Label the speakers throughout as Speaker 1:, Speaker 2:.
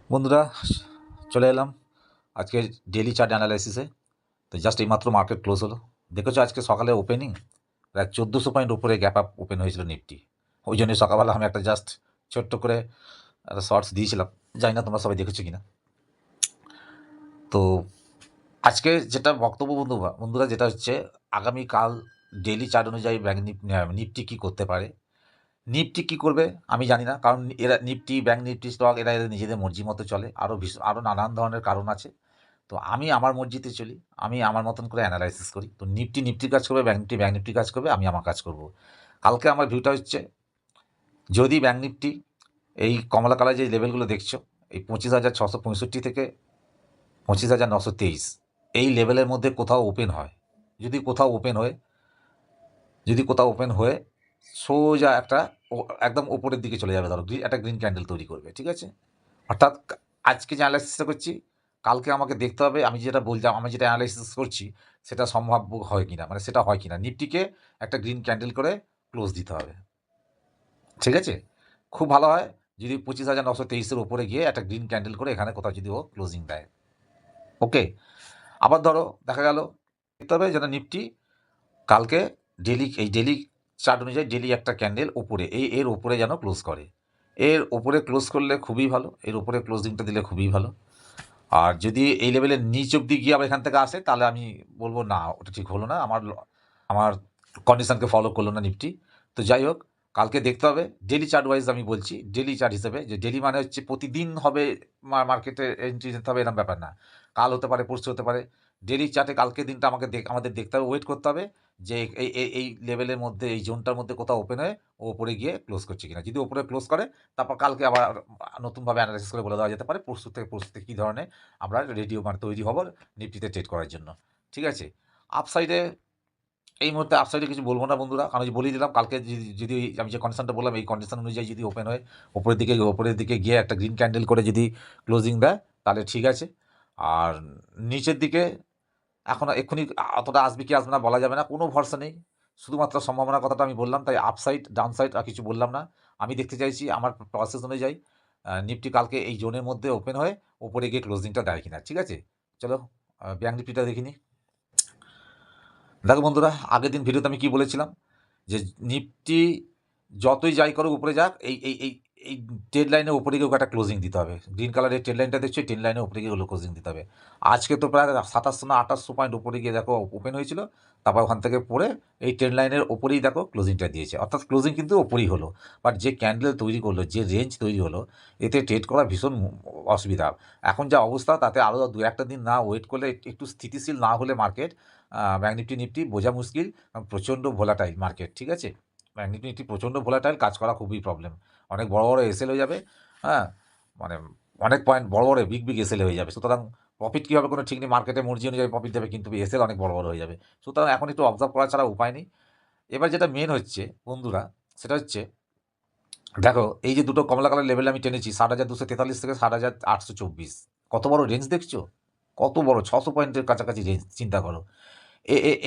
Speaker 1: বন্ধুরা, চলে এলাম আজকে ডেইলি চার্ট অ্যানালাইসিসে। তো জাস্ট এইমাত্র মার্কেট ক্লোজ হলো। দেখেছো আজকে সকালে ওপেনিং প্রায় 1400 পয়েন্ট উপরে গ্যাপ আপ ওপেন হয়েছিল নিফটি। ওই জন্য সকালবেলা আমি একটা জাস্ট ছোট্ট করে একটা শর্টস দিয়েছিলাম, জানি না তোমরা সবাই দেখেছো কিনা। তো আজকে যেটা বক্তব্য বন্ধুরা যেটা হচ্ছে, আগামীকাল ডেইলি চার্ট অনুযায়ী ব্যাংক নিফটি কী করতে পারে, নিফটি কী করবে আমি জানি না, কারণ এরা নিফটি, ব্যাংক নিফটি স্টক এরা এদের নিজেদের মর্জি মতো চলে। আরও নানান ধরনের কারণ আছে। তো আমি আমার মর্জিতে চলি, আমি আমার মতন করে অ্যানালাইসিস করি। তো নিফটি নিফটির কাজ করবে, ব্যাংক নিফটি কাজ করবে, আমি আমার কাজ করব। কালকে আমার ভিউটা হচ্ছে, যদি ব্যাংক নিফটি এই কমলা কালার যে লেভেলগুলো দেখছো, এই 25,665 থেকে 25,923 এই লেভেলের মধ্যে কোথাও ওপেন হয়, যদি কোথাও ওপেন হয়ে সোজা একদম ওপরের দিকে চলে যাবে, ধরো একটা গ্রিন ক্যান্ডেল তৈরি করবে, ঠিক আছে। অর্থাৎ আজকে যে অ্যানালাইসিসটা করছি, কালকে আমাকে দেখতে হবে আমি যেটা বললাম, আমি যেটা অ্যানালাইসিস করছি সেটা সম্ভাব্য হয় কিনা, মানে সেটা হয় কিনা। নিফটিকে একটা গ্রিন ক্যান্ডেল করে ক্লোজ দিতে হবে, ঠিক আছে। খুব ভালো হয় যদি 25,923-এর উপরে গিয়ে একটা গ্রিন ক্যান্ডেল করে এখানে কোথাও যদি ও ক্লোজিং দেয়, ওকে। আবার ধরো দেখা গেল দেখতে হবে যেন নিফটি কালকে ডেলি চার্ট অনুযায়ী ডেলি একটা ক্যান্ডেল উপরে এর উপরে যেন ক্লোজ করে। এর উপরে ক্লোজ করলে খুবই ভালো, এর উপরে ক্লোজিংটা দিলে খুবই ভালো। আর যদি এই লেভেলের নিচ অব্দি গিয়ে আবার এখান থেকে আসে, তাহলে আমি বলবো না, ওটা ঠিক হলো না, আমার কন্ডিশনকে ফলো করলো না নিফটি। তো যাই হোক, কালকে দেখতে হবে ডেলি চার্ট ওয়াইজ। আমি বলছি ডেলি চার্ট হিসেবে, যে ডেলি মানে হচ্ছে প্রতিদিন হবে মার্কেটে এন্ট্রি নিতে হবে এরকম ব্যাপার না। কাল হতে পারে, পরশু হতে পারে। ডেলি চার্টে কালকে দিনটা আমাদের দেখতে হবে, ওয়েট করতে হবে যে এই লেভেলের মধ্যে, এই জোনটার মধ্যে কোথাও ওপেন হয়ে ও ওপরে গিয়ে ক্লোজ করছে কিনা। যদি ওপরে ক্লোজ করে, তারপর কালকে আবার নতুনভাবে অ্যানালাইসিস করে বলে দেওয়া যেতে পারে পরশু থেকে কী ধরনের আমরা তৈরি হব নিফটিতে ট্রেড করার জন্য, ঠিক আছে। আপসাইডে এই মুহূর্তে আপসাইডে কিছু বলবো না বন্ধুরা, কারণ বলেই দিলাম কালকে যদি আমি যে কন্ডিশনটা বললাম, এই কন্ডিশন অনুযায়ী যদি ওপেন হয় ওপরের দিকে গিয়ে একটা গ্রিন ক্যান্ডেল করে যদি ক্লোজিং দেয়, তাহলে ঠিক আছে। আর নিচের দিকে এখন এক্ষুনি অতটা আসবে কি আসবে না বলা যাবে না, কোনো ভরসা নেই। শুধুমাত্র সম্ভাবনার কথাটা আমি বললাম, তাই আপসাইড ডাউনসাইড আর কিছু বললাম না। আমি দেখতে চাইছি আমার প্রসেস অনুযায়ী নিফটি কালকে এই জোনের মধ্যে ওপেন হয়ে ওপরে গিয়ে ক্লোজিংটা দেয় কিনা, ঠিক আছে। চলো ব্যাংক নিফটিটা দেখিনি। দেখো বন্ধুরা, আগের দিন ভিডিওতে আমি কি বলেছিলাম, যে নিফটি যতই যাই করো উপরে যাক, এই এই এই এই ট্রেড লাইনের উপরে গিয়ে একটা ক্লোজিং দিতে হবে। গ্রিন কালারের ট্রেড লাইনটা দেখছো, ট্রেড লাইনের উপরে গিয়ে ক্লোজিং দিতে হবে। আজকে তো প্রায় 2700 না 2800 পয়েন্ট উপরে গিয়ে দেখো ওপেন হয়েছিল, তারপর ওখান থেকে পড়ে এই ট্রেড লাইনের ওপরেই দেখো ক্লোজিংটা দিয়েছে, অর্থাৎ ক্লোজিং কিন্তু ওপরেই হলো। বাট যে ক্যান্ডেল তৈরি করলো, যে রেঞ্জ তৈরি হলো, এতে ট্রেড করা ভীষণ অসুবিধা। এখন যা অবস্থা, তাতে আরও দু একটা দিন না ওয়েট করলে, একটু স্থিতিশীল না হলে মার্কেট, ব্যাংক নিফটি বোঝা মুশকিল। প্রচণ্ড ভোলাটাইল মার্কেট, ঠিক আছে। ব্যাংক নিফটি প্রচণ্ড ভোলাটাইল, কাজ করা খুবই প্রবলেম। অনেক বড় বড় এসএল হয়ে যাবে, হ্যাঁ, মানে অনেক পয়েন্ট বড় বড় বিগ এসএল হয়ে যাবে। সুতরাং প্রফিট কী হবে কোনো ঠিক নেই, মার্কেটে মর্জি অনুযায়ী প্রফিট দেবে, কিন্তু এসএল অনেক বড় বড় হয়ে যাবে। সুতরাং এখন একটু অবজার্ভ করা ছাড়া উপায় নেই। এবার যেটা মেন হচ্ছে বন্ধুরা, সেটা হচ্ছে দেখো এই যে দুটো কমলা কালার লেভেল আমি টেনেছি, 7,243 থেকে 7,824, কত বড় রেঞ্জ দেখছো, কত বড়, 600 পয়েন্টের কাছাকাছি রেঞ্জ, চিন্তা করো।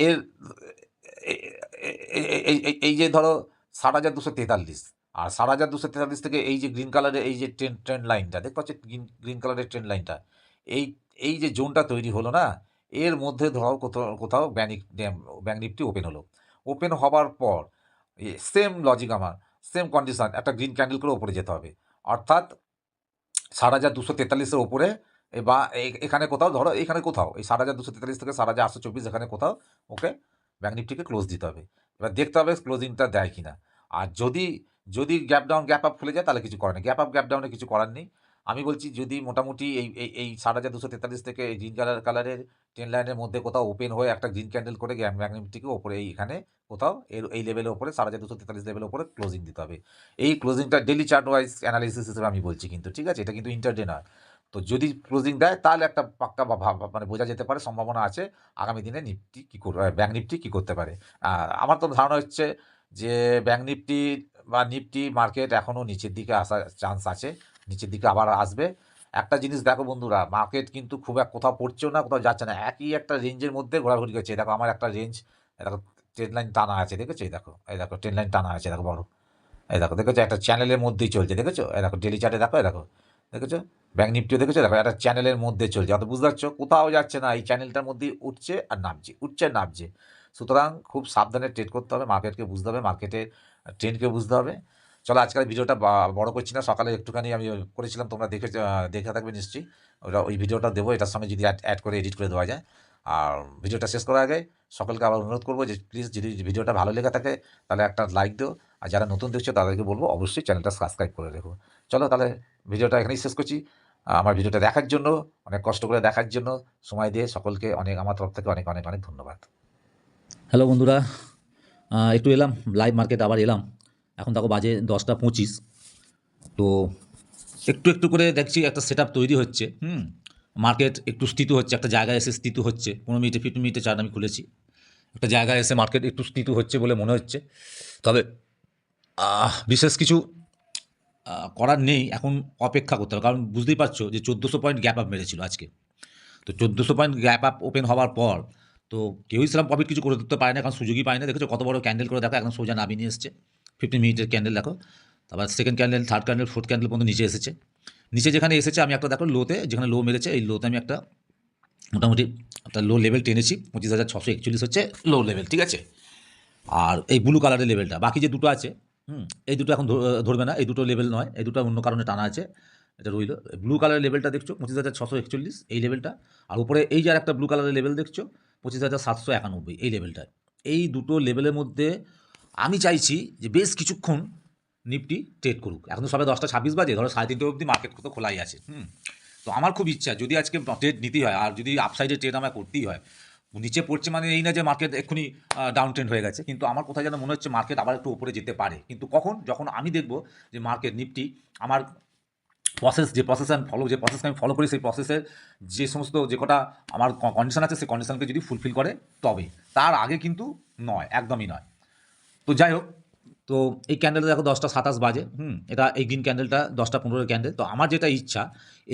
Speaker 1: এর এই যে ধরো 7,243, আর 7,243 থেকে এই যে গ্রিন কালারের এই যে ট্রেন্ড লাইনটা দেখতে পাচ্ছ, গ্রিন কালারের ট্রেন্ড লাইনটা, এই এই যে জোনটা তৈরি হলো না, এর মধ্যে ধরো কোথাও ব্যাংক নিফটি ওপেন হলো। ওপেন হবার পর সেম লজিক, আমার সেম কন্ডিশন, একটা গ্রিন ক্যান্ডেল করে ওপরে যেতে হবে। অর্থাৎ 7,243-এর ওপরে, বা এখানে কোথাও ধরো, এখানে কোথাও এই 7,243 থেকে 7,824 এখানে কোথাও ওকে ব্যাংক নিফটিকে ক্লোজ দিতে হবে। এবার দেখতে হবে ক্লোজিংটা দেয় কিনা। আর যদি গ্যাপ আপ খুলে যায়, তাহলে কিছু করার নেই, গ্যাপ ডাউনে কিছু করার নেই। আমি বলছি যদি মোটামুটি এই 7,243 থেকে এই গ্রিন কালারের ট্রেন লাইনের মধ্যে কোথাও ওপেন হয়ে একটা গ্রিন ক্যান্ডেল করে ব্যাংক নিফটিকে ওপরে এইখানে কোথাও এই লেভেলের ওপরে 7,243 লেভেলের ওপরে ক্লোজিং দিতে হবে। এই ক্লোজিংটা ডেলি চার্ট ওয়াইজ অ্যানালিসিস হিসেবে আমি বলছি কিন্তু, ঠিক আছে, এটা কিন্তু ইন্টারডে নয়। তো যদি ক্লোজিং দেয়, তাহলে একটা পাক্কা মানে বোঝা যেতে পারে, সম্ভাবনা আছে আগামী দিনে নিফটি কী করবে, ব্যাংক নিফটি কী করতে পারে। আমার তো ধারণা হচ্ছে যে ব্যাংক নিফটি বা নিফটি মার্কেট এখনও নিচের দিকে আসার চান্স আছে, নিচের দিকে আবার আসবে। একটা জিনিস দেখো বন্ধুরা, মার্কেট কিন্তু খুব কোথাও পড়ছেও না, কোথাও যাচ্ছে না, একই একটা রেঞ্জের মধ্যে ঘোরাঘুরি করছে। দেখো আমার একটা রেঞ্জ, দেখো ট্রেন লাইন টানা আছে, দেখেছো, এই দেখো ট্রেন লাইন টানা আছে, দেখো বড়, এই দেখো দেখেছো, একটা চ্যানেলের মধ্যেই চলছে, দেখেছো, এই দেখো ডেলি চার্টে দেখো, এই দেখো দেখেছো? ব্যাঙ্ক নিফটিও দেখেছো, দেখো একটা চ্যানেলের মধ্যে চলছে, অত বুঝতে পারছো কোথাও যাচ্ছে না, এই চ্যানেলটার মধ্যেই উঠছে আর নামছে, উঠছে আর নামছে। সুতরাং খুব সাবধানে ট্রেড করতে হবে, মার্কেটকে বুঝতে হবে, মার্কেটের ট্রেন্ডকে বুঝতে হবে। চলো আজকাল ভিডিওটা বড় করছি না, সকালে একটুখানি আমি করেছিলাম, তোমরা দেখে থাকবে নিশ্চয়ই। ওই ভিডিওটা দেবো, এটার সঙ্গে যদি অ্যাড করে এডিট করে দেওয়া যায়। আর ভিডিওটা শেষ করার আগে সকলকে আবার অনুরোধ করবো যে প্লিজ যদি ভিডিওটা ভালো লেগে থাকে তাহলে একটা লাইক দিও, আর যারা নতুন দেখছো তাদেরকে বলবো অবশ্যই চ্যানেলটা সাবস্ক্রাইব করে রেখো। চলো তাহলে ভিডিওটা এখানেই শেষ করছি। আমার ভিডিওটা দেখার জন্য, অনেক কষ্ট করে দেখার জন্য, সময় দিয়ে সকলকে অনেক, আমার তরফ থেকে অনেক অনেক অনেক ধন্যবাদ।
Speaker 2: হ্যালো বন্ধুরা, একটু এলাম লাইভ মার্কেট, আবার এলাম। এখন দেখো বাজে 10টা 25। তো একটু একটু করে দেখছি একটা সেট আপ তৈরি হচ্ছে। মার্কেট একটু স্থিত হচ্ছে, একটা জায়গায় এসে স্থিত হচ্ছে। 15 মিনিটে 15 মিনিটে চার্ট আমি খুলেছি, একটা জায়গায় এসে মার্কেট একটু স্থিত হচ্ছে বলে মনে হচ্ছে। তবে বিশেষ কিছু করার নেই, এখন অপেক্ষা করতে হবে। কারণ বুঝতেই পারছো যে 1400 পয়েন্ট গ্যাপ আপ মেরেছিল আজকে। তো 1400 পয়েন্ট গ্যাপ আপ ওপেন হওয়ার পর তো কেউই সেরকম প্রফিট কিছু করে দিতে পারে না, কারণ সুযোগই পায় না। দেখেছো কত বড় ক্যান্ডেল করে, দেখো একদম সোজা নামিয়ে নিয়ে এসছে। 15 মিনিটের ক্যান্ডেল দেখো, তারপর second candle, third candle, fourth candle পর্যন্ত নিচে এসেছে। নিচে যেখানে এসেছে আমি একটা দেখো লোতে, যেখানে লো মেরেছে এই লোতে আমি একটা মোটামুটি একটা লো লেভেল টেনেছি। 25,641 হচ্ছে লো লেভেল, ঠিক আছে। আর এই ব্লু কালারের লেভেলটা, বাকি যে দুটো আছে এই দুটো এখন ধরবে না, এই দুটো লেভেল নয়, এই দুটো অন্য কারণে টানা আছে, এটা রইল। ব্লু কালারের লেভেলটা দেখছো 25,641, এই লেভেলটা। আর উপরে এই যে আর একটা ব্লু কালারের লেভেল দেখছো 25,791, এই লেভেলটা। এই দুটো লেভেলের মধ্যে আমি চাইছি যে বেশ কিছুক্ষণ নিফটি ট্রেড করুক। এখন তো সবে 10টা 26 বাজে, ধরো 3:30 অবধি মার্কেট তো খোলাই আছে। তো আমার খুব ইচ্ছা যদি আজকে ট্রেড নিতেই হয়, আর যদি আপসাইডে ট্রেড আমায় করতেই হয়, নিচে পড়ছে মানে এই না যে মার্কেট এক্ষুনি ডাউন ট্রেন্ড হয়ে গেছে, কিন্তু আমার কোথায় যেন মনে হচ্ছে মার্কেট আবার একটু উপরে যেতে পারে। কিন্তু কখন, যখন আমি দেখব যে মার্কেট নিফটি আমার যে প্রসেস আমি ফলো করি, সেই প্রসেসের যে সমস্ত যে কটা আমার কন্ডিশন আছে, সেই কন্ডিশনকে যদি ফুলফিল করে, তবে তার আগে কিন্তু নয়, একদমই নয়। তো যাই হোক, তো এই ক্যান্ডেলটা দেখো 10টা 27 বাজে। এটা এই গ্রিন ক্যান্ডেলটা 10টা 15 ক্যান্ডেল। তো আমার যেটা ইচ্ছা,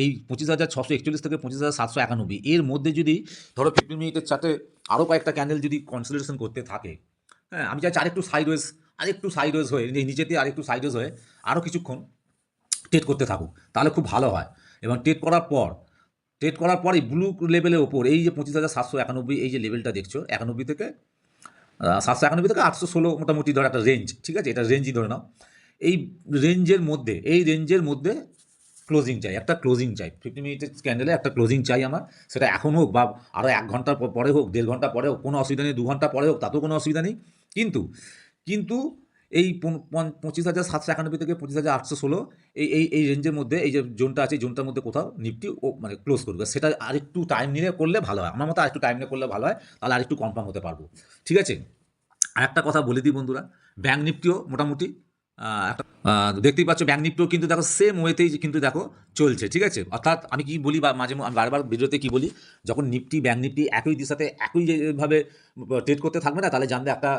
Speaker 2: এই 25,641 থেকে 25,791 এর মধ্যে যদি ধরো 15 মিনিটের চার্টে আরও কয়েকটা ক্যান্ডেল যদি কনসিডারেশন করতে থাকে, হ্যাঁ আমি চাইছি আরেকটু সাইডওয়েজ হয়ে নিচেতে আরেকটু সাইডওয়েজ হয়ে আরও কিছুক্ষণ ট্রেড করতে থাকুক, তাহলে খুব ভালো হয়। এবং ট্রেড করার পর এই ব্লু লেভেলের ওপর এই যে 25,791, এই যে লেভেলটা দেখছো 91 থেকে 791 থেকে 816 মোটামুটি ধর একটা রেঞ্জ, ঠিক আছে, এটা রেঞ্জই ধরে নাও। এই রেঞ্জের মধ্যে ক্লোজিং চাই, একটা ক্লোজিং চাই। 15 মিনিটের ক্যান্ডেলে একটা ক্লোজিং চাই আমার, সেটা এখন হোক বা আরও 1 ঘন্টা পরে হোক, 1.5 ঘন্টা পরে হোক, কোনো অসুবিধা নেই। 2 ঘন্টা পরে হোক, তাতেও কোনো অসুবিধা নেই। কিন্তু কিন্তু এই 25,791 থেকে 25,816 এই রেঞ্জের মধ্যে, এই যে জোনটা আছে, এই জোনটার মধ্যে কোথাও নিফটি মানে ক্লোজ করবে। সেটা আরেকটু টাইম নিয়ে করলে ভালো হয়, আমার মতো আরেকটু টাইম নিয়ে করলে ভালো হয়, তাহলে আরেকটু কনফার্ম হতে পারবো, ঠিক আছে। আর একটা কথা বলে দিই বন্ধুরা, ব্যাঙ্ক নিফটিও মোটামুটি একটা দেখতেই পাচ্ছ, ব্যাঙ্ক নিফটিও কিন্তু দেখো সেম ওয়েতেই কিন্তু দেখো চলছে, ঠিক আছে। অর্থাৎ আমি কি বলি, বা আমি বারবার ভিডিওতে কি বলি, যখন নিফটি ব্যাঙ্ক নিফটি একই দিশাতে একই যেভাবে ট্রেড করতে থাকবে না, তাহলে জানবে একটা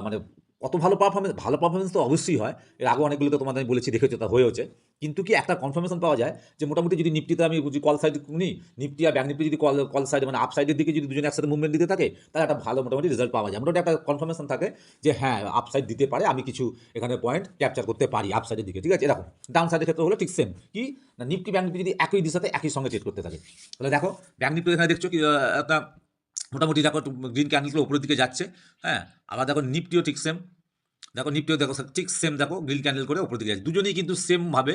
Speaker 2: মানে কত ভালো পারফরমেন্স তো অবশ্যই হয়। এর আগে অনেকগুলো তো তোমাদের আমি বলেছি, দেখেছো, তা হয়েওছে। কিন্তু কি একটা কনফার্মেশন পাওয়া যায় যে মোটামুটি যদি নিফটিতে আমি বুঝি কল সাইড নিই, নিফটি আর ব্যাঙ্ক নিফটি যদি কল সাইডে মানে আপ সাইডের দিকে যদি দুজনে একসাথে মুভমেন্ট দিতে থাকে, তাহলে একটা ভালো মোটামুটি রেজাল্ট পাওয়া যায়। মোটামুটি একটা কনফার্মেশন থাকে যে হ্যাঁ আপ সাইড দিতে পারে, আমি কিছু এখানে পয়েন্ট ক্যাপচার করতে পারি আপ সাইডের দিকে, ঠিক আছে। এরকম ডাউন সাইডের ক্ষেত্রে হলো ঠিক সেম, কি না নিফটি ব্যাঙ্ক নিফটি যদি একই দিশাতে একই সঙ্গে ট্রেড করতে থাকে, তাহলে দেখো ব্যাঙ্ক নিফটি এখানে দেখছো কি একটা মোটামুটি দেখো গ্রিন ক্যান্ডেলগুলো উপরের দিকে যাচ্ছে। হ্যাঁ, আবার দেখো নিফটিও ঠিক সেম, দেখো নিফটিও দেখো ঠিক সেম, দেখো গ্রিন ক্যান্ডেল করে উপর দিকে যাচ্ছে, দুজনেই কিন্তু সেমভাবে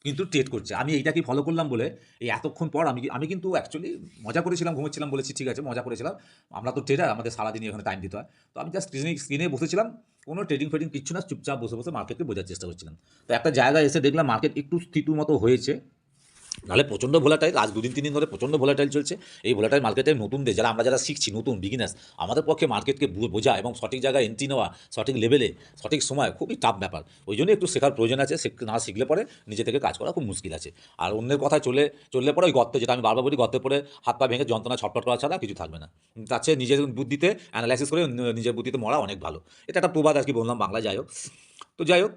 Speaker 2: কিন্তু ট্রেড করছে। আমি এইটাকেই ফলো করলাম বলে এই এতক্ষণ পর আমি কিন্তু অ্যাকচুয়ালি মজা করেছিলাম, ঘুমোচ্ছিলাম বলেছি, ঠিক আছে, মজা করেছিলাম। আমরা তো ট্রেডার, আমাদের সারাদিনই এখানে টাইম দিতে হয়। তো আমি জাস্ট স্ক্রিনে বসেছিলাম, কোনো ট্রেডিং ফেডিং কিচ্ছু না, চুপচাপ বসে বসে মার্কেটকে বোঝার চেষ্টা করছিলাম। তো একটা জায়গায় এসে দেখলাম মার্কেট একটু স্থিতির মতো হয়েছে, নাহলে প্রচণ্ড ভোলাটাইল, আজ 2 দিন 3 দিন ধরে প্রচণ্ড ভোলাটাইল চলছে। এই ভোলাটাইল মার্কেটে নতুন যারা শিখছি, নতুন বিগিনার্স, আমাদের পক্ষে মার্কেটকে বোঝা এবং সঠিক জায়গায় এন্ট্রি নেওয়া, সঠিক লেভেলে সঠিক সময় খুবই টাফ ব্যাপার। ওই জন্য একটু শেখার প্রয়োজন আছে, না শিখলে পরে নিজে থেকে কাজ করা খুব মুশকিল আছে। আর অন্যের কথায় চললে পরে ওই গর্তে, যেটা আমি বারবার বলি, গর্তে পরে হাত পা ভেঙে যন্ত্রণা ছটফট করা ছাড়া কিছু থাকবে না। তার চেয়ে নিজের বুদ্ধিতে অ্যানালাইসিস করে নিজের বুদ্ধিতে মরা অনেক ভালো। এটা একটা প্রবাদ আর কি বললাম বাংলা, যাই হোক। তো যাই হোক,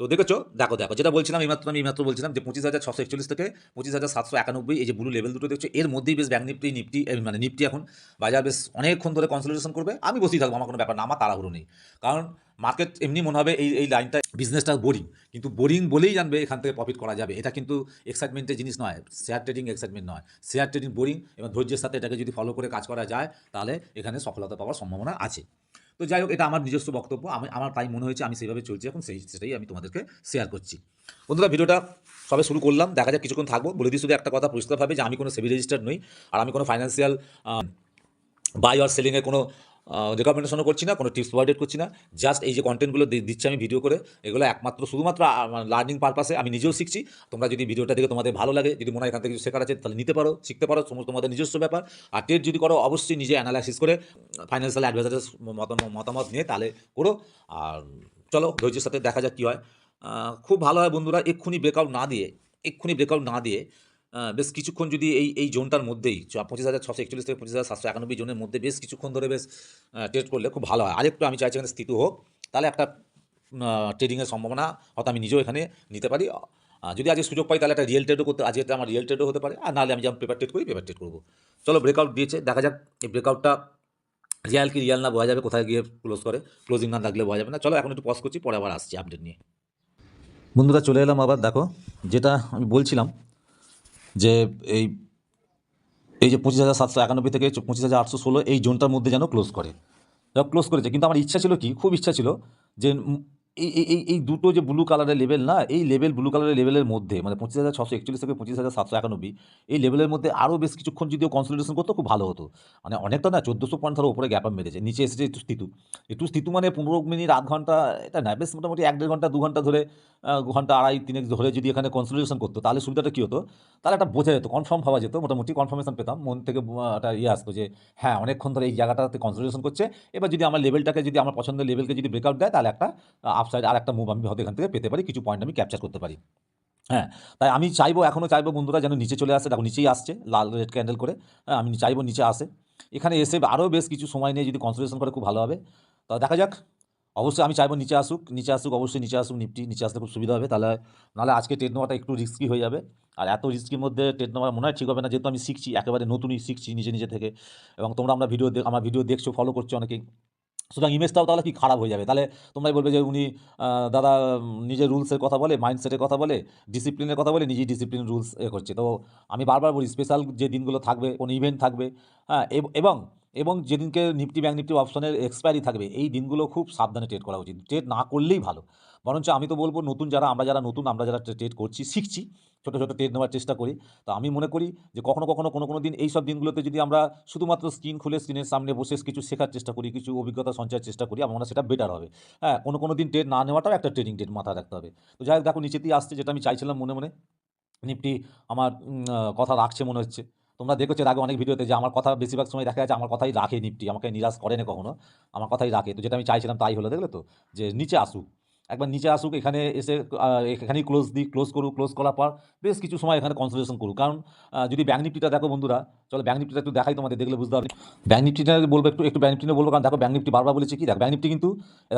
Speaker 2: তো দেখেছো, দেখো দেখো যেটা বলছিলাম আমি এইমাত্র বলছিলাম যে 25,641 থেকে 25,791 এই যে ব্লু লেভেল দুটো দেখছো, এর মধ্যেই বেশ ব্যাঙ্ক নিফটি নিফটি মানে নিফটি এখন বাজার বেশ অনেকক্ষণ ধরে কনসলিডেশন করবে। আমি বসেই থাকবো, আমার কোনো ব্যাপার না, আমার তাড়াহুড়ো নেই। কারণ মার্কেট এমনি মনে হবে এই লাইনটা বিজনেসটা বোরিং, কিন্তু বোরিং বলেই জানবে এখান থেকে প্রফিট করা যাবে। এটা কিন্তু এক্সাইটমেন্টের জিনিস নয়, শেয়ার ট্রেডিং এক্সাইটমেন্ট নয়, শেয়ার ট্রেডিং বোরিং, এবং ধৈর্যের সাথে এটাকে যদি ফলো করে কাজ করা যায় তাহলে এখানে সফলতা পাওয়ার সম্ভাবনা আছে। তো যাই হোক, এটা আমার নিজস্ব বক্তব্য, আমার তাই মনে হয়েছে, আমি সেইভাবে চলছি এখন, সেটাই আমি তোমাদেরকে শেয়ার করছি। বন্ধুরা, ভিডিওটা সবে শুরু করলাম, দেখা যাক কিছুক্ষণ থাকবো। বলে দিই শুধু একটা কথা পরিষ্কারভাবে, যে আমি কোনো সেবি রেজিস্টার্ড নই, আর আমি কোনো ফাইন্যান্সিয়াল বাই আর সেলিংয়ের কোনো রেকমেন্ডেশনও করছি না, কোনো টিপস প্রোভাইডেড করছি না। জাস্ট এই যে কন্টেন্টগুলো দিচ্ছি আমি ভিডিও করে, এগুলো একমাত্র শুধুমাত্র লার্নিং পারপাসে, আমি নিজেও শিখছি। তোমরা যদি ভিডিওটা দেখে তোমাদের ভালো লাগে, যদি মনে হয় এখান থেকে কিছু শেখার আছে, তাহলে নিতে পারো, শিখতে পারো, সমস্ত তোমাদের নিজস্ব ব্যাপার। আর ট্রেড যদি করো, অবশ্যই নিজে অ্যানালাইসিস করে ফাইন্যান্সিয়াল অ্যাডভাইজারের মতামত নিয়ে তাহলে করো। আর চলো, ধৈর্যের সাথে দেখা যাক কী হয়। খুব ভালো হয় বন্ধুরা, এক্ষুনি ব্রেকআউট না দিয়ে বেশ কিছুক্ষণ যদি এই জোনটার মধ্যেই 25,641 থেকে 25,791 জোনের মধ্যে বেশ কিছুক্ষণ ধরে বেশ ট্রেড করলে খুব ভালো হয়। আরেকটু আমি চাইছি এখানে স্থিত হোক, তাহলে একটা ট্রেডিংয়ের সম্ভাবনা হয়তো আমি নিজেও এখানে নিতে পারি। যদি আজকে সুযোগ পাই তাহলে একটা রিয়েল ট্রেডও করতে, আজকে আমার রিয়েল ট্রেডও হতে পারে, আর নাহলে আমি যেমন পেপার ট্রেড করি পেপার ট্রেড করবো। চলো, ব্রেকআউট দিয়েছে, দেখা যাক এই ব্রেকআউটটা রিয়াল কি রিয়াল না বোঝা যাবে, কোথায় গিয়ে ক্লোজ করে, ক্লোজিং না লাগলে বোঝা যাবে না। চলো এখন একটু পজ করছি, পরে আবার আসছি আপডেট নিয়ে। বন্ধুরা, চলে এলাম আবার। দেখো, যেটা আমি বলছিলাম যে এই এই যে 25,791 থেকে 25,816 এই জোনটার মধ্যে যেন ক্লোজ করে, ক্লোজ করেছে। কিন্তু আমার ইচ্ছা ছিল কি, খুব ইচ্ছা ছিল যে এই দুটো যে ব্লু কালারের লেভেল না, এই ব্লু কালারের লেভেলের মধ্যে, মানে 25,641 থেকে 25,791 এই লেভেলের মধ্যে আরও বেশ কিছুক্ষণ যদিও কনসলিডেশন করতো খুব ভালো হতো। মানে অনেকটা না, 1400 পয়েন্ট ধরো উপরে গ্যাপ আপ মেরেছে, নিচে এসেছে একটু স্থিতু মানে 15 মিনিট আধ ঘন্টা, এটা না, বেশ মোটামুটি 1-1.5 ঘন্টা 2 ঘন্টা ধরে, ঘন্টা আড়াই তিনেক ধরে যদি এখানে কনসলিডেশন করতো, তাহলে সুবিধাটা কী হতো, তাহলে একটা বোঝা যেত, কনফার্ম ভাবা যেত, মোটামুটি কনফার্মেশন পেতাম, মন থেকে একটা আসতো যে হ্যাঁ, অনেকক্ষণ ধরে এই জায়গাটাতে কনসলিডেশন করছে। এবার যদি আমার লেভেলটাকে, যদি আমার পছন্দের লেভেলকে যদি ব্রেকআউট দেয়, তাহলে একটা আপসাইড আর একটা মুভ আমি হয়তো এখান থেকে পেতে পারি, কিছু পয়েন্ট আমি ক্যাপচার করতে পারি। হ্যাঁ, তাই আমি চাইবো, এখনও চাইবো বন্ধুরা যেন নিচে চলে আসে। দেখো নিচেই আসছে লাল রেড ক্যান্ডেল করে। হ্যাঁ, আমি চাইবো নিচে আসে, এখানে এসে আরও বেশ কিছু সময় নিয়ে যদি কনসলিডেশন করে খুব ভালো হবে। তা দেখা যাক, অবশ্যই আমি চাইবো নিচে আসুক, অবশ্যই নিচে আসুক, নিফটি নিচে আসলে খুব সুবিধা হবে। তাহলে নাহলে আজকে ট্রেড নেওয়াটা একটু রিস্কি হয়ে যাবে। আর এত রিস্কির মধ্যে ট্রেড নেওয়া মনে হয় ঠিক হবে না, যেহেতু আমি শিখছি, একেবারে নতুনই শিখছি নিজে থেকে। এবং তোমরা আমার ভিডিও দেখছো, ফলো করছো অনেকেই, সুতরাং ইমেজটাও তাহলে কি খারাপ হয়ে যাবে। তাহলে তোমরাই বলবে যে উনি দাদা নিজের রুলসের কথা বলে, মাইন্ডসেটের কথা বলে, ডিসিপ্লিনের কথা বলে, নিজেই ডিসিপ্লিন রুলস করছে। তো আমি বারবার বলি, স্পেশাল যে দিনগুলো থাকবে, কোনো ইভেন্ট থাকবে, হ্যাঁ, এবং যেদিনকে নিফটি ব্যাঙ্ক নিফটি অপশনের এক্সপায়ারি থাকবে, এই দিনগুলো খুব সাবধানে ট্রেড করা উচিত, ট্রেড না করলেই ভালো। বরঞ্চ আমি তো বলবো, আমরা যারা ট্রেড করছি, শিখছি, ছোটো ছোটো ট্রেড নেওয়ার চেষ্টা করি। তো আমি মনে করি যে কখনো কোনো দিন এই সব দিনগুলোতে যদি আমরা শুধুমাত্র স্ক্রিন খুলে স্ক্রিনের সামনে বসে কিছু শেখার চেষ্টা করি, কিছু অভিজ্ঞতা সঞ্চয়ের চেষ্টা করি, আমার মনে হয় সেটা বেটার হবে। হ্যাঁ, কোনো দিন ট্রেড না নেওয়াটাও একটা ট্রেডিং ট্রেড মাথায় রাখতে হবে। তো যাই হোক, দেখো নিচেতেই আসছে, যেটা আমি চাইছিলাম মনে মনে, নিফটি আমার কথা রাখছে মনে হচ্ছে। তোমরা দেখেছো এর আগে অনেক ভিডিওতে যে আমার কথা বেশিরভাগ সময় দেখা যাচ্ছে আমার কথাই রাখে নিফটি, আমাকে নিরাশ করে না কখনো, আমার কথাই রাখে। তো যেটা আমি চাইছিলাম তাই হলো, দেখলে তো, যে নিচে আসুক, একবার নিচে আসুক, এখানে এসে এখানেই ক্লোজ করুক, ক্লোজ করার পর বেশ কিছু সময় এখানে কনসলিডেশন করুক। কারণ যদি ব্যাঙ্ক নিফটিটা দেখো বন্ধুরা, চলো ব্যাঙ্ক নিফটিটা একটু দেখাই তোমাদের, দেখলে বুঝতে পারবে। ব্যাঙ্ক নিফটিটা বলবো, একটু ব্যাঙ্ক নিফটি বলবো, কারণ দেখো ব্যাঙ্ক নিফটি বারবার বলেছে কি, দেখো ব্যাঙ্ক নিফটি কিন্তু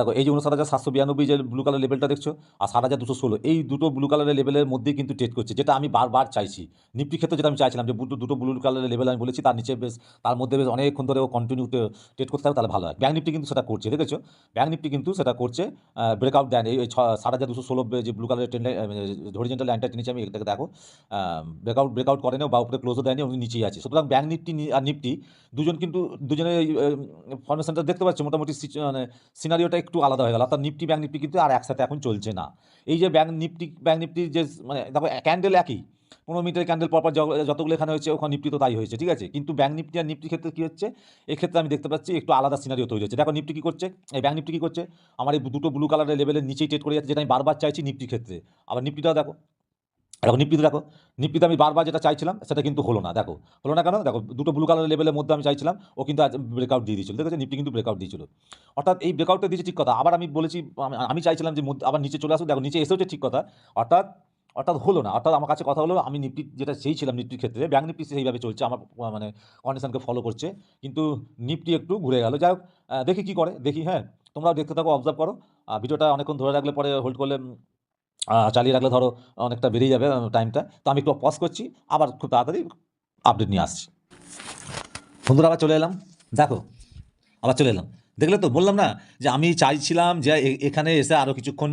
Speaker 2: দেখো এই যে 59,792 যে ব্লু কালার লেভেলটা দেখছো, আর 7,216, এই দুটো ব্লু কালারের লেভেলের মধ্যেই কিন্তু ট্রেড করছে, যেটা আমি বারবার চাইছি। নিফটির ক্ষেত্রে যেটা আমি চাইছিলাম যে দুটো ব্লু কালারের লেভেল আমি বলেছি, তার নিচে বেশ, তার মধ্যে বেশ অনেকক্ষণ ধরে ও কন্টিনিউ ট্রেড করতে হবে, তাহলে ভালো হয়। ব্যাঙ্ক নিফটি কিন্তু সেটা করছে, দেখেছো, ব্যাঙ্ক নিফটি কিন্তু সেটা করছে, ব্রেকআউট দেন এই 7,216 যে ব্লু কালারের ট্রেন লাইন, হরিজেন্টাল লাইনটা টেনেছি আমি, এটাকে দেখো, ব্রেকআউট করেনি বা উপরে ক্লোজও দেয়নি, উনি নিচেই আছে। সুতরাং ব্যাঙ্ক নিফটি আর নিফটি দুজনের ফরমেশনটা দেখতে পাচ্ছি, মোটামুটি মানে সিনারিওটা একটু আলাদা হয়ে গেল। অর্থাৎ নিফটি ব্যাঙ্ক নিফটি কিন্তু আর একসাথে এখন চলছে না। এই যে ব্যাঙ্ক নিফটির যে মানে দেখো ক্যান্ডেল একই, 15 মিনিটের ক্যান্ডেল পরপর যতগুলো এখানে হয়েছে, ওখানে নিফটি তো তাই হয়েছে, ঠিক আছে। কিন্তু ব্যাঙ্ক নিফটি আর নিফটির ক্ষেত্রে কী হচ্ছে, এক্ষেত্রে আমি দেখতে পাচ্ছি একটু আলাদা সিনারিও তৈরি হচ্ছে। দেখো নিফটি কী করছে, এই ব্যাঙ্ক নিফটি কী করছে, আমার এই দুটো ব্লু কালারের লেভেলের নিচেই ট্রেড করে যাচ্ছে, যেটা আমি বারবার চাইছি নিফটির ক্ষেত্রে। আবার নিফটিটাও দেখো, নিফটিতে আমি বারবার যেটা চাইছিলাম সেটা কিন্তু হলো না। দেখো হলো না কেন, দেখো দুটো ব্লু কালারের লেভেলের মধ্যে আমি চাইছিলাম, ও কিন্তু আজ ব্রেকআউট দিয়ে দিয়েছিল, দেখেছো, নিফটি কিন্তু ব্রেকআউট দিয়েছিল। অর্থাৎ এই ব্রেকআউটটা দিয়েছে ঠিক কথা, আবার আমি বলেছি, আমি চাইছিলাম যে আবার নিচে চলে আসুক, দেখো নিচে এসেওছে ঠিক কথা। অর্থাৎ অর্থাৎ হলো না, অর্থাৎ আমার কাছে কথা হলো, আমি নিফটি যেটা চেয়েছিলাম নিফটির ক্ষেত্রে, ব্যাঙ্ক নিফটি সেইভাবে চলছে, আমার মানে কন্ডিশনকে ফলো করছে, কিন্তু নিফটি একটু ঘুরে গেল। যাই হোক, দেখি কী করে, দেখি। হ্যাঁ, তোমরাও দেখতে থাকো, অবজার্ভ করো, ভিডিওটা অনেকক্ষণ ধরে রাখলে পরে হোল্ড করলে চালিয়ে রাখলে ধরো অনেকটা বেরিয়ে যাবে টাইমটা। তো আমি একটু পজ করছি, আবার খুব তাড়াতাড়ি আপডেট নিয়ে আসছি। বন্ধুরা আবার চলে এলাম, দেখো আবার চলে এলাম। দেখলে তো বললাম না যে আমি চাইছিলাম যে এখানে এসে আরও কিছুক্ষণ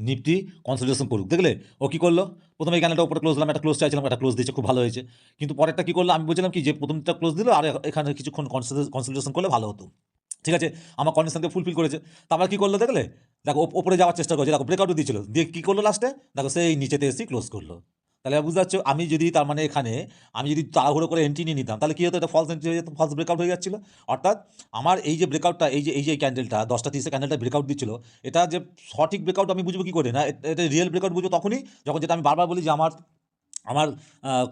Speaker 2: নিফটি কনসলিডেশন করুক। দেখলে ও কী করলো, প্রথমে এই ক্যান্ডেলটা উপরে ক্লোজ দিলাম, একটা ক্লোজ চাইছিলাম, একটা ক্লোজ দিয়েছে, খুব ভালো হয়েছে। কিন্তু পরেরটা কী করলো, আমি বলছিলাম কি যে প্রথমটা ক্লোজ দিল আর এখানে কিছুক্ষণ কনসলিডেশন করলে ভালো হতো। ঠিক আছে, আমার কন্ডিশনকে ফুলফিল করেছে। তারপর কী করলো দেখলে, দেখো ওপরে যাওয়ার চেষ্টা করছে, দেখো ব্রেকআউটও দিয়েছিল, দিয়ে কী করলো লাস্টে, দেখো সেই নিচেতে এসেই ক্লোজ করলো। তাহলে বুঝতে পারছো, আমি যদি তার মানে এখানে আমি যদি তাড়াহুড়ো করে এন্ট্রি নিয়ে নিতাম, তাহলে কী হতো, এটা ফলস এন্ট্রি হয়ে যেত, ফলস ব্রেকআউট হয়ে যাচ্ছিলো। অর্থাৎ আমার এই যে ব্রেকআউটটা, এই যে ক্যান্ডেলটা 10:30 ক্যান্ডেলটা ব্রেকআউট দিচ্ছিল, এটা যে সঠিক ব্রেকআউট আমি বুঝবো কী করে, না এটা রিয়েল ব্রেকআউট বুঝবো তখনই যখন, যেটা আমি বারবার বলি যে আমার আমার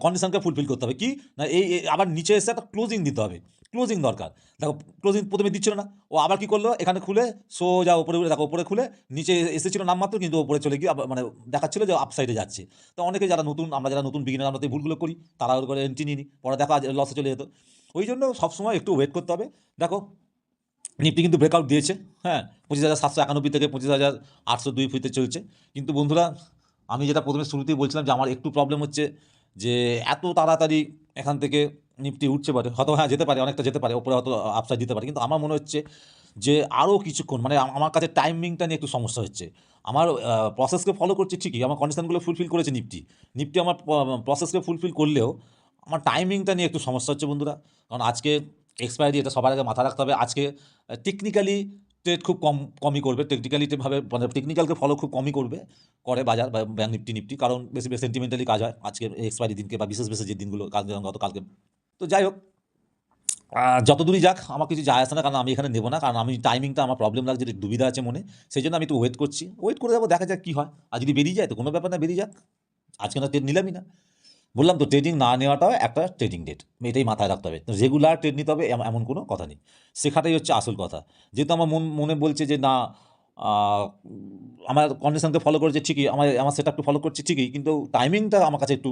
Speaker 2: কন্ডিশনকে ফুলফিল করতে হবে, কি না আবার নিচে এসে একটা ক্লোজিং দিতে হবে, ক্লোজিং দরকার। দেখো ক্লোজিং প্রথমে দিচ্ছিল না, ও আবার কি করলো, এখানে খুলে সোজা উপরে দেখো, উপরে খুলে নিচে এসেছিল নামমাত্র, কিন্তু উপরে চলে গিয়ে মানে দেখাচ্ছিল যে আপসাইডে যাচ্ছে। তো অনেকে যারা নতুন, আমরা যারা নতুন বিগিনার, আমরা তো এই ভুলগুলো করি, তারা করে এন্ট্রি নিই, পরে দেখো আজ লসে চলে যেত। ওই জন্য সবসময় একটু ওয়েট করতে হবে। দেখো নিফটি কিন্তু ব্রেকআউট দিয়েছে, হ্যাঁ, 25,791 থেকে 25,802 ফুটে চলছে। কিন্তু বন্ধুরা, আমি যেটা প্রথমে শুরুতেই বলছিলাম যে আমার একটু প্রবলেম হচ্ছে যে এত তাড়াতাড়ি এখান থেকে নিফটি উঠছে পারে, হয়তো হ্যাঁ যেতে পারে, অনেকটা যেতে পারে, ওপরে হয়তো আপসাইড দিতে পারে, কিন্তু আমার মনে হচ্ছে যে আরও কিছুক্ষণ, মানে আমার কাছে টাইমিংটা নিয়ে একটু সমস্যা হচ্ছে। আমার প্রসেসকে ফলো করছে ঠিকই, আমার কন্ডিশনগুলো ফুলফিল করেছে নিফটি, নিফটি আমার প্রসেসকে ফুলফিল করলেও আমার টাইমিংটা নিয়ে একটু সমস্যা হচ্ছে বন্ধুরা। কারণ আজকে এক্সপায়ারি, এটা সবার আগে মাথা রাখতে হবে। আজকে টেকনিক্যালি ট্রেড খুব কমই করবে, টেকনিক্যালিভাবে মানে টেকনিক্যালকে ফলো খুব কমই করে বাজার বা ব্যাঙ্ক নিফটি, কারণ বেশি বেশি সেন্টিমেন্টালি কাজ হয় আজকে এক্সপায়ারি দিনকে, বা বিশেষ যে দিনগুলো গতকালকে। তো যাই হোক, যত দূরই যাক আমার কিছু যায় আসে না, কারণ আমি এখানে নেবো না, কারণ আমি টাইমিংটা আমার প্রবলেম লাগছে, একটু দুবিধা আছে মনে, সেই জন্য আমি একটু ওয়েট করছি, ওয়েট করে যাবো, দেখা যাক কী হয়। আর যদি বেরিয়ে যায় তো কোনো ব্যাপার না, বেরিয়ে যাক, আজকে না ট্রেড নিলামই না। বললাম তো, ট্রেডিং না নেওয়াটাও একটা ট্রেডিং ডেট, এটাই মাথায় রাখতে হবে। রেগুলার ট্রেড নিতে হবে এমন কোনো কথা নেই, শেখাটাই হচ্ছে আসল কথা। যেহেতু আমার মনে বলছে যে না, আমার কন্ডিশনকে ফলো করেছে ঠিকই, আমার সেটআপকে ফলো করছে ঠিকই, কিন্তু টাইমিংটা আমার কাছে একটু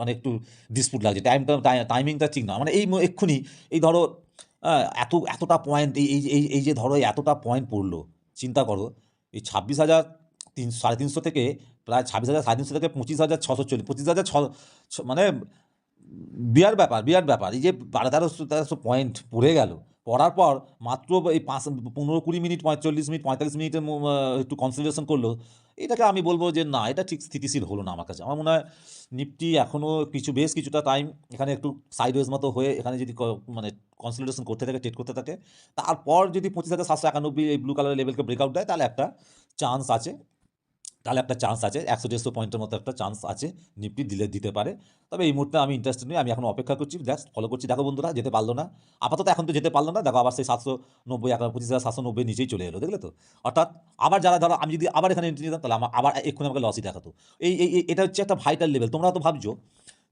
Speaker 2: মানে একটু ডিসপুট লাগছে, টাইমিংটা ঠিক না। মানে এক্ষুনি এই ধরো এতটা পয়েন্ট, এই যে ধরো এতটা পয়েন্ট পড়লো, চিন্তা করো, এই 26,300 থেকে প্রায় 26,350 থেকে 25,640, 25,000 মানে বিরাট ব্যাপার, বিরাট ব্যাপার। এই যে 1200-1300 পয়েন্ট পড়ে গেল, পড়ার পর মাত্র এই 15-20 মিনিট, 40 মিনিট, 45 মিনিটের একটু কনসিডারেশন করলো, এটাকে আমি বলবো যে না, এটা ঠিক স্থিতিশীল হলো না আমার কাছে। আমার মনে হয় নিফটি এখনও বেশ কিছুটা টাইম এখানে একটু সাইডওয়েজ মতো হয়ে এখানে যদি মানে কনসলিডেশন করতে থাকে, ট্রেড করতে থাকে, তারপর যদি 25,791 এই ব্লু কালার লেভেলকে ব্রেকআউট দেয়, তাহলে একটা চান্স আছে, 100-150 পয়েন্টের মতো একটা চান্স আছে, নিফটি দিতে পারে। তবে এই মুহূর্তে আমি ইন্টারেস্টেড নই, আমি এখন অপেক্ষা করছি, জাস্ট ফলো করছি। দেখো বন্ধুরা, যেতে পারলো না, আপাতত এখন তো যেতে পারলো না, দেখো আবার সেই 790, 25,790 নিচেই চলে এলো, দেখলে তো। অর্থাৎ আবার যারা ধরো, আমি যদি আবার এখানে এন্ট্রি নিতাম, তাহলে আমার আবার এক্ষুনি আমাকে লসই দেখাতো। এটা হচ্ছে একটা ভাইটাল লেভেল। তোমরা তো ভাবছো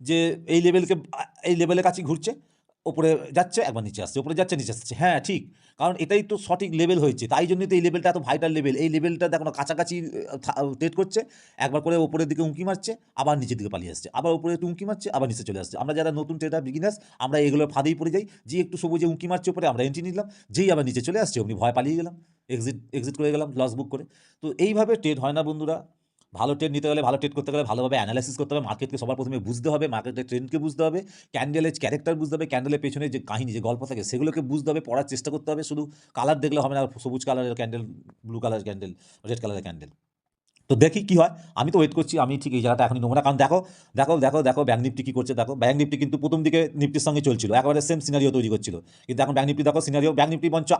Speaker 2: যে এই লেভেলের কাছে ঘুরছে, ওপরে যাচ্ছে, একবার নিচে আসছে, ওপরে যাচ্ছে, নিচে আসছে, হ্যাঁ ঠিক, কারণ এটাই তো সঠিক লেভেল হয়েছে, তাই জন্যই তো এই লেভেলটা এত ভাইটাল লেভেল। এই লেভেলটা দেখো না, কাছাকাছি ট্রেড করছে, একবার করে ওপরের দিকে উঁকি মারছে, আবার নিচের দিকে পালিয়ে আসছে, আবার উপরে একটু উঁকি মারছে, আবার নিচে চলে আসছে। আমরা যারা নতুন ট্রেডার, বিগিনার্স, আমরা এগুলো ফাঁদেই পড়ে যাই, যে একটু সবুজে উঁকি মারছে উপরে, আমরা এন্ট্রি নিলাম, যেই আবার নিচে চলে আসছে অমনি ভয় পালিয়ে গেলাম, এক্সিট করে গেলাম লস বুক করে। তো এইভাবে ট্রেড হয় না বন্ধুরা। ভালো ট্রেড নিতে গেলে, ভালো ট্রেড করতে গেলে ভালোভাবে অ্যানালাইসিস করতে হবে, মার্কেটকে সবার প্রথমে বুঝতে হবে, মার্কেটের ট্রেন্ডকে বুঝতে হবে, ক্যান্ডেলের ক্যারেক্টার বুঝতে হবে, ক্যান্ডেলের পেছনে যে কাহিনী, যে গল্প থাকে, সেগুলোকে বুঝতে হবে, পড়ার চেষ্টা করতে হবে। শুধু কালার দেখলে হবে না, সবুজ কালারের ক্যান্ডেল, ব্লু কালারের ক্যান্ডেল, রেড কালারের ক্যান্ডেল। তো দেখি কি হয়, আমি তো ওয়েট করছি, আমি ঠিক এই জায়গাটা এখনই নেবো না, কারণ দেখো দেখো দেখো দেখো ব্যাঙ্ক নিফটি কী করছে, দেখো ব্যাঙ্ক নিফটি কিন্তু প্রথম দিকে নিফটির সঙ্গে চলছিল, একেবারে সেম সিনারিও তৈরি করছিল, কিন্তু এখন ব্যাঙ্ক নিফটি দেখো সিনারিও, ব্যাঙ্ক নিফটি বঞ্চ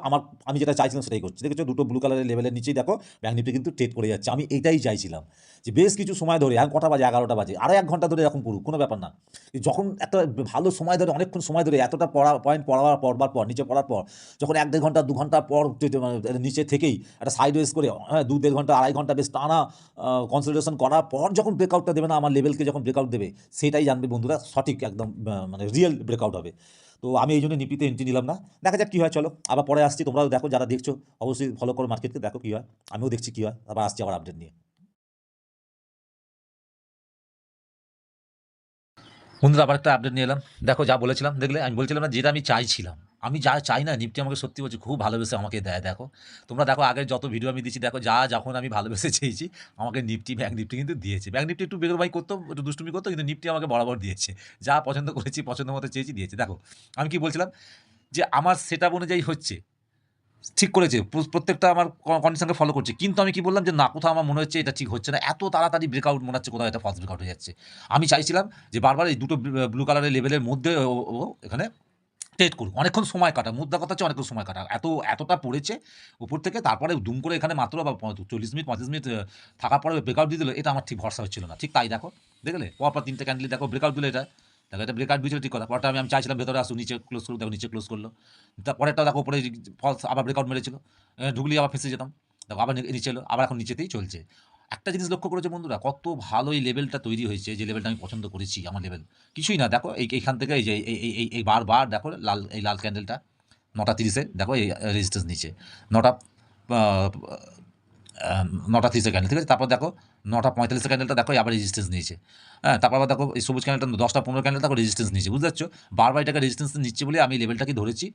Speaker 2: আমি যেটা চাইছিলাম সেটাই করছি, দেখেছো দুটো ব্লু কালারের লেভেলের নিচেই দেখো ব্যাঙ্ক নিফটি কিন্তু ট্রেড করে যাচ্ছে। আমি এইটাই চাইছিলাম, যে বেশ কিছু সময় ধরে, এখন কটা বাজে, 11টা বাজে, আরও 1 ঘন্টা ধরে এরকম পড়ুক, কোনো ব্যাপার না। যখন একটা ভালো সময় ধরে, অনেকক্ষণ সময় ধরে এতটা পয়েন্ট পড়বার পর, নিচে পড়ার পর, যখন 1-1.5 ঘন্টা 2 ঘন্টা পর নিচে থেকেই একটা সাইডওয়েজ করে, হ্যাঁ 2-1.5 ঘন্টা 2.5 ঘন্টা বেশ টানা কনসিডারেশন করার পর যখন ব্রেকআউটটা দেবে না, আমার লেভেলকে যখন ব্রেকআউট দেবে, সেটাই জানবে বন্ধুরা সঠিক একদম মানে রিয়েল ব্রেকআউট হবে। তো আমি এই জন্য নিফটিতে এন্ট্রি নিলাম না, দেখা যাক কী হয়। চলো আবার পরে আসছি, তোমরাও দেখো, যারা দেখছো অবশ্যই ফলো করো মার্কেটকে, দেখো কী হয়, আমিও দেখছি কী হয়, আবার আসছি আবার আপডেট নিয়ে। বন্ধুরা আবার একটা আপডেট নিয়ে এলাম, দেখো যা বলেছিলাম, দেখলে আমি বলছিলাম না, যেটা আমি চাইছিলাম আমি যা চাই না নিফটি আমাকে সত্যি বলছি খুব ভালোবেসে আমাকে দেয়। দেখো তোমরা দেখো আগের যত ভিডিও আমি দিচ্ছি দেখো যখন আমি ভালোবেসে চেয়েছি আমাকে নিফটি ব্যাঙ্ক নিফটি কিন্তু দিয়েছে। ব্যাঙ্ক নিফটি একটু বেগরবাই করতো, একটু দুষ্টুমি করতো, কিন্তু নিফটি আমাকে বরাবর দিয়েছে। যা পছন্দ করেছি পছন্দ মতো চেয়েছি দিয়েছে। দেখো আমি কি বলছিলাম যে আমার সেটআপ অনুযায়ী হচ্ছে, ঠিক করেছে, প্রত্যেকটা আমার কন্ডিশনকে ফলো করছে, কিন্তু আমি কি বললাম যে না কোথাও আমার মনে হচ্ছে এটা ঠিক হচ্ছে না, এত তাড়াতাড়ি ব্রেকআউট মনে হচ্ছে কোথাও এটা ফাস্ট ব্রেকআউট হয়ে যাচ্ছে। আমি চাইছিলাম যে বারবার এই দুটো ব্লু কালারের লেভেলের মধ্যে ও এখানে ট্রেড করুক, অনেকক্ষণ সময় কাটা, মুদ্রা কথা হচ্ছে অনেকক্ষণ সময় কাটা, এতটা পড়েছে উপর থেকে, তারপরে দুম করে এখানে মাত্র বা 40 মিনিট 35 মিনিট থাকার পরে ব্রেকআউট দিয়ে দিল, এটা আমার ঠিক ভরসা হচ্ছিল না। ঠিক তাই দেখো, দেখলে পরপর 3টে ক্যান্ডেল দেখো ব্রেকআউট দিল, এটা দেখো এটা ব্রেকআউট দিয়েছিল ঠিক কথা। পরটা আমি চাইছিলাম ভেতরে আসুক, নিচে ক্লোজ করুক, দেখো নিচে ক্লোজ করলো। তারপরেরটা দেখো উপরে ফলস আবার ব্রেকআউট মেরেছিল, ঢুকলি আবার ফেঁসে যেতাম, দেখো আবার নিচে এলো, আবার এখন নিচেতেই চলছে। একটা জিনিস লক্ষ্য করেছে বন্ধুরা, কত ভালো এই লেভেলটা তৈরি হয়েছে, যে লেভেলটা আমি পছন্দ করেছি, আমার লেভেল কিছুই না। দেখো এইখান থেকে এই যে এই বারবার দেখো লাল ক্যান্ডেলটা 9টা 30-এ দেখো এই রেজিস্ট্যান্স নিচে, 9টা 9টা 30-এর ক্যান্ডেল, ঠিক আছে। তারপর দেখো 9টা 45-এর ক্যান্ডেলটা দেখো আবার রেজিস্ট্যান্স নিয়েছে, হ্যাঁ। তারপর আবার দেখো এই সবুজ ক্যান্ডেলটা 10টা 15 ক্যান্ডেল দেখো রেজিস্ট্যান্স নিয়েছে, বুঝতে পারছো। বারবার এটাকে রেজিস্ট্যান্স নিচ্ছে বলে আমি লেভেলটাকে ধরেছি।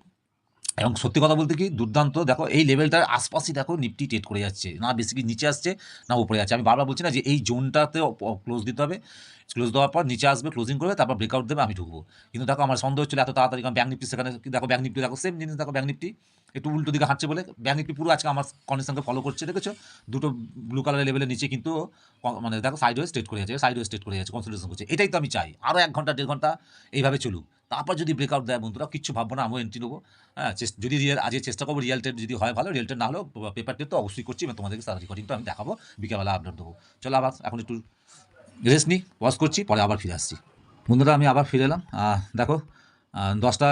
Speaker 2: এবং সত্যি কথা বলতে কি দুর্দান্ত, দেখো এই লেভেলটার আশপাশই দেখো নিফটি ট্রেড করে যাচ্ছে, না বেশি নিচে আসছে না উপরে যাচ্ছে। আমি বারবার বলছি না যে এই জোনটাতে ক্লোজ দিতে হবে, ক্লোজ দেওয়ার পর নিচে আসবে, ক্লোজিং করবে, তারপর ব্রেকআউট দেবে, আমি ঢুকবো। কিন্তু দেখো আমার সন্দেহ হচ্ছিল এত তাড়াতাড়ি, কারণ ব্যাঙ্ক নিফটি সেখানে দেখো, ব্যাঙ্ক নিফটি দেখো সেম জিনিস, দেখো ব্যাঙ্ক নিফটি একটু উল্টো দিকে হাঁটছে বলে ব্যাঙ্ক নিফটি পুরো আজকে আমার কন্ডিশনকে ফলো করছে, দেখেছো দুটো ব্লু কালারের লেভেলের নিচে, কিন্তু মানে দেখো সাইড ওয়ে স্ট্রেট করে যাচ্ছে, সাইড ওয়ে স্ট্রেট করে যাচ্ছে, কনসলিডেশন করছে। এটাই তো আমি চাই, আরও 1 ঘন্টা 1.5 ঘন্টা এইভাবে চলুক, তারপর যদি ব্রেকআউট দেয় বন্ধুরা কিচ্ছু ভাববো না, আমিও এন্ট্রি নেবো। হ্যাঁ, যদি আজকে চেষ্টা করবো রিয়েল ট্রেড, যদি হয় ভালো, রিয়েল ট্রেড না হলেও পেপার ট্রেড তো অবশ্যই করছি, এবং তোমাদেরকে সারা রেকর্ডিংটা আমি দেখাবো, বিকেলবেলা আপলোড দেবো। চলো আবার এখন একটু রেস্ট নিই, ওয়াশ করছি, পরে আবার ফিরে আসছি। বন্ধুরা আমি আবার ফিরে এলাম। দেখো 10টা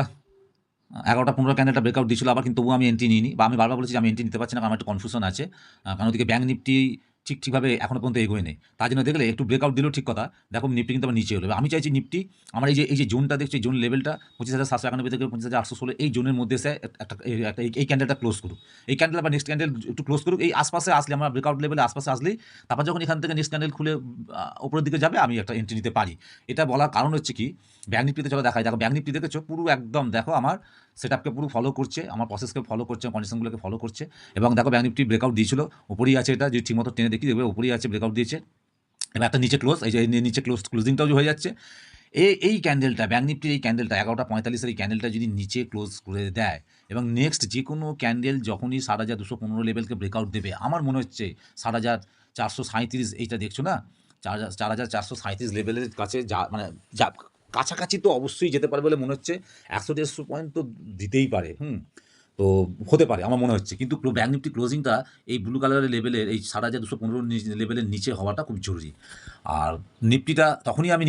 Speaker 2: 11টা 15 ক্যান্ডেলটা ব্রেকআউট দিয়েছিল আবার, কিন্তু তবুও আমি এন্ট্রি নিইনি, বা আমি বারবার বলেছি আমি এন্ট্রি নিতে পারছি না, কারণ একটু কনফিউশন আছে, কারণ ওদিকে ব্যাঙ্ক নিফটি ঠিকভাবে এখনও পর্যন্ত এগোয় নেই। তার জন্য দেখলে একটু ব্রেকআউট দিলেও ঠিক কথা, দেখো নিফটি কিন্তু আবার নিচে হলো। আমি চাইছি নিফটি আমার এই যে জোনটা দেখছি, এই জোন লেভেলটা 25,791 থেকে 25,816, এই জোনের মধ্যে এসে এই ক্যান্ডেলটা ক্লোজ করুক, এই ক্যান্ডেল বা নেক্সট ক্যান্ডেল একটু ক্লোজ করুক, এই আশপাশে আসলে আমার ব্রেকআউট লেভেলে আশপাশে আসলেই, তারপর যখন এখান থেকে নেক্সট ক্যান্ডেল খুলে উপরের দিকে যাবে আমি একটা এন্ট্রি নিতে পারি। এটা বলার কারণ হচ্ছে কি, ব্যাঙ্ক নিফটিতে চলো দেখাই, দেখো ব্যাঙ্ক নিফটি দেখেছো পুরো একদম দেখো আমার সেটআপকে পুরো ফলো করছে, আমার প্রসেসকে ফলো করছে, কন্ডিশনগুলোকে ফলো করছে। এবং দেখো ব্যাঙ্ক নিফটি ব্রেকআউট দিয়েছিল, উপরেই আছে, এটা যদি ঠিকমতো টেনে দেখি দেখবে উপরেই আছে, ব্রেকআউট দিয়েছে। এবার একটা নিচে ক্লোজ, এই যে নিচে ক্লোজিংটাও হয়ে যাচ্ছে। এই ক্যান্ডেলটা ব্যাঙ্ক নিফটির এই ক্যান্ডেলটা 11টা 45-এর এই ক্যান্ডেলটা যদি নিচে ক্লোজ করে দেয়, এবং নেক্সট যে কোনো ক্যান্ডেল যখনই 7,215 লেভেলকে ব্রেকআউট দেবে, আমার মনে হচ্ছে 7,437 এইটা দেখছো না, 4,437 লেভেলের কাছে মানে যা কাছাকাছি তো অবশ্যই যেতে পারে বলে মনে হচ্ছে, 100-150 পয়েন্ট তো দিতেই পারে, তো হতে পারে আমার মনে হচ্ছে। কিন্তু ব্যাঙ্ক নিফটি ক্লোজিংটা এই ব্লু কালারের লেভেলের এই 7,215 লেভেলের নিচে হওয়াটা খুব জরুরি। আর নিফটিটা তখনই আমি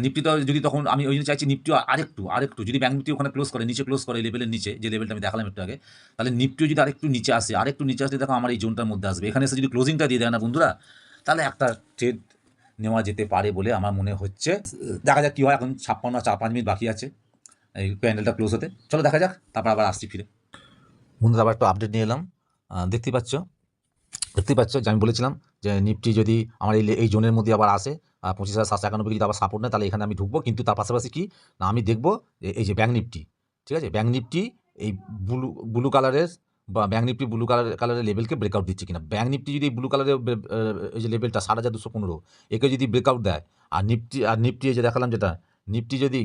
Speaker 2: নিফটিটা যদি তখন আমি ওই জন্য চাইছি নিফটিও আরেকটু যদি ব্যাঙ্ক নিফটি ওখানে ক্লোজ করে, নিচে ক্লোজ করে লেভেলের নিচে, যে লেভেলটা আমি দেখালাম একটু আগে, তাহলে নিফটিও যদি আরেকটু নিচে আসে দেখো আমার এই জোনটার মধ্যে আসবে, এখানে এসে যদি ক্লোজিংটা দিয়ে দেয় না বন্ধুরা, তাহলে একটা ট্রেড নেওয়া যেতে পারে বলে আমার মনে হচ্ছে। দেখা যাক কী হয়, এখন 4-5 মিনিট বাকি আছে এই ক্যান্ডেলটা ক্লোজ হতে, চলো দেখা যাক, তারপর আবার আসছি ফিরে। বন্ধুরা আবার একটু আপডেট নিয়ে এলাম। দেখতেই পাচ্ছ যে আমি বলেছিলাম যে নিফটি যদি আমার এই জোনের মধ্যে আবার আসে, 25,791 যদি আবার সাপোর্ট নেয়, তাহলে এখানে আমি ঢুকবো। কিন্তু তার পাশাপাশি কি না, আমি দেখবো এই যে ব্যাঙ্ক নিফটি, ঠিক আছে, ব্যাঙ্ক নিফটি এই ব্লু কালারের বা ব্যাঙ্ক নিফটি ব্লু কালারের লেভেলকে ব্রেকআউট দিচ্ছে কিনা। ব্যাঙ্ক নিফটি যদি ব্লু কালারের এই যে লেভেলটা 7,215 একে যদি ব্রেকআউট দেয়, আর নিফটি এই যে দেখালাম যেটা, নিফটি যদি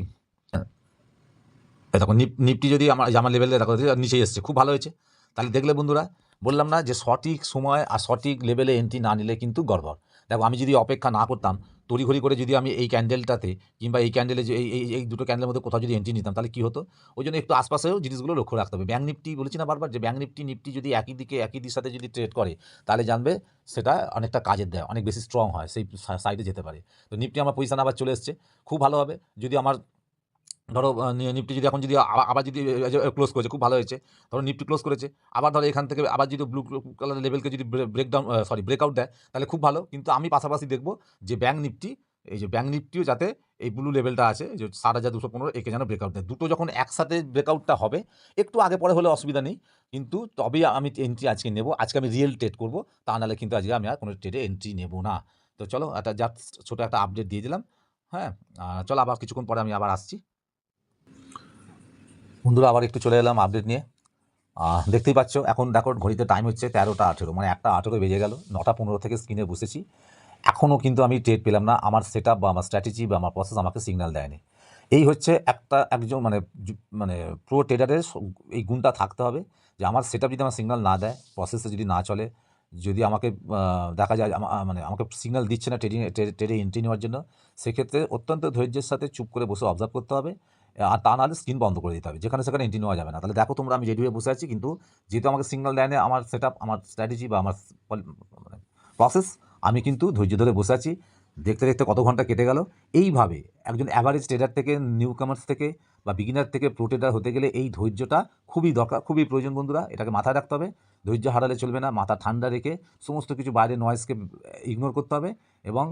Speaker 2: দেখো নিফটি যদি আমার লেভেলে দেখো নিচেই এসছে, খুব ভালো হয়েছে। তাহলে দেখলে বন্ধুরা, বললাম না যে সঠিক সময় আর সঠিক লেভেলে এন্ট্রি না নিলে কিন্তু গড়বড়। দেখো আমি যদি অপেক্ষা না করতাম, তড়িঘড়ি করে যদি আমি এই ক্যান্ডেলটাতে কিংবা এই ক্যান্ডেলে যে এই দুটো ক্যান্ডেলের মধ্যে কোথাও যদি এন্ট্রি নিতাম, তাহলে কী হতো, ওই জন্য একটু আশপাশেও জিনিসগুলো লক্ষ্য রাখতে হবে। ব্যাঙ্ক নিফটি বলেছি না বারবার, যে ব্যাঙ্ক নিফটি যদি একই দিশাতে যদি ট্রেড করে, তাহলে জানবে সেটা অনেকটা কাজের দেয়, অনেক বেশি স্ট্রং হয়, সেই সাইডে যেতে পারে। তো নিফটি আমার পজিশন আবার চলে এসছে, খুব ভালো হবে। যদি আমার ধরো নিফটি যদি এখন যদি আবার যদি ক্লোজ করেছে, খুব ভালো হয়েছে। ধরো নিফটি ক্লোজ করেছে, আবার ধরো এখান থেকে আবার যদি ব্লু কালার লেভেলকে যদি ব্রেকআউট দেয়, তাহলে খুব ভালো। কিন্তু আমি পাশাপাশি দেখবো যে ব্যাঙ্ক নিফটিও যাতে এই ব্লু লেভেলটা আছে, যে 7,215 একে যেন ব্রেকআউট দেয়। দুটো যখন একসাথে ব্রেকআউটটা হবে, একটু আগে পরে হলে অসুবিধা নেই, কিন্তু তবেই আমি এন্ট্রি আজকে নেব। আজকে আমি রিয়েল ট্রেড করবো, তা নাহলে কিন্তু আজকে আমি আর কোনো ট্রেডে এন্ট্রি নেব না। তো চলো একটা জাস্ট ছোটো একটা আপডেট দিয়ে দিলাম। হ্যাঁ, চলো আবার কিছুক্ষণ পরে আমি আবার আসছি। বন্ধুরা আবার একটু চলে এলাম আপডেট নিয়ে। দেখতেই পাচ্ছ এখন দেখো ঘড়িতে টাইম হচ্ছে 13টা 18, মানে 1টা 18 বেজে গেল। 9টা 15 থেকে স্ক্রিনে বসেছি, এখনও কিন্তু আমি ট্রেড পেলাম না। আমার সেট আপ বা আমার স্ট্র্যাটেজি বা আমার প্রসেস আমাকে সিগন্যাল দেয়নি। এই হচ্ছে একজন মানে প্রো ট্রেডারের এই গুণটা থাকতে হবে যে আমার সেট আপ যদি আমার সিগন্যাল না দেয়, প্রসেসে যদি না চলে, যদি আমাকে দেখা যায় মানে আমাকে সিগন্যাল দিচ্ছে না ট্রেডে এন্ট্রি নেওয়ার জন্য, সেক্ষেত্রে অত্যন্ত ধৈর্যের সাথে চুপ করে বসে অবজার্ভ করতে হবে। আর তা নাহলে স্ক্রিন বন্ধ করে দিতে হবে, যেখানে সেখানে এন্ট্রি নেওয়া যাবে না। তাহলে দেখো তোমরা, আমি রেডি হয়ে বসে আছি, কিন্তু যেহেতু আমাকে সিগন্যাল দেয় না আমার সেট আপ, আমার স্ট্র্যাটেজি বা আমার মানে প্রসেস, আমি কিন্তু ধৈর্য ধরে বসে আছি। দেখতে দেখতে কত ঘন্টা কেটে গেল। এইভাবে একজন অ্যাভারেজ ট্রেডার থেকে, নিউ কামার্স থেকে বা বিগিনার থেকে প্রো ট্রেডার হতে গেলে এই ধৈর্যটা খুবই দরকার, খুবই প্রয়োজন বন্ধুরা। এটাকে মাথায় রাখতে হবে। ধৈর্য হারালে চলবে না, মাথা ঠান্ডা রেখে সমস্ত কিছু বাইরের নয়েজকে ইগনোর করতে হবে এবং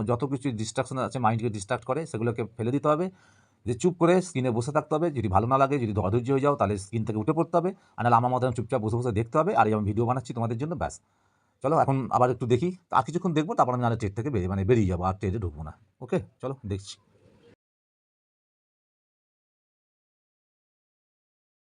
Speaker 2: যত কিছু ডিস্ট্রাকশন আছে, মাইন্ডকে ডিস্ট্রাক্ট করে, সেগুলোকে ফেলে দিতে হবে। যে চুপ করে স্ক্রিনে বসে থাকতে হবে। যদি ভালো না লাগে, যদি অধৈর্য হয়ে যাও, তাহলে স্ক্রিন থেকে উঠে পড়তে হবে। আর নাহলে আমার মতন চুপচাপ বসে বসে দেখতে হবে। আর এই আমি ভিডিও বানাচ্ছি তোমাদের জন্য, ব্যাস। চলো এখন আবার একটু দেখি, আর কিছুক্ষণ দেখবো, তারপর আমি নাহলে ট্রেড থেকে বেরিয়ে যাবো, আর ট্রেডে ঢুকবো না। ওকে, চলো দেখছি।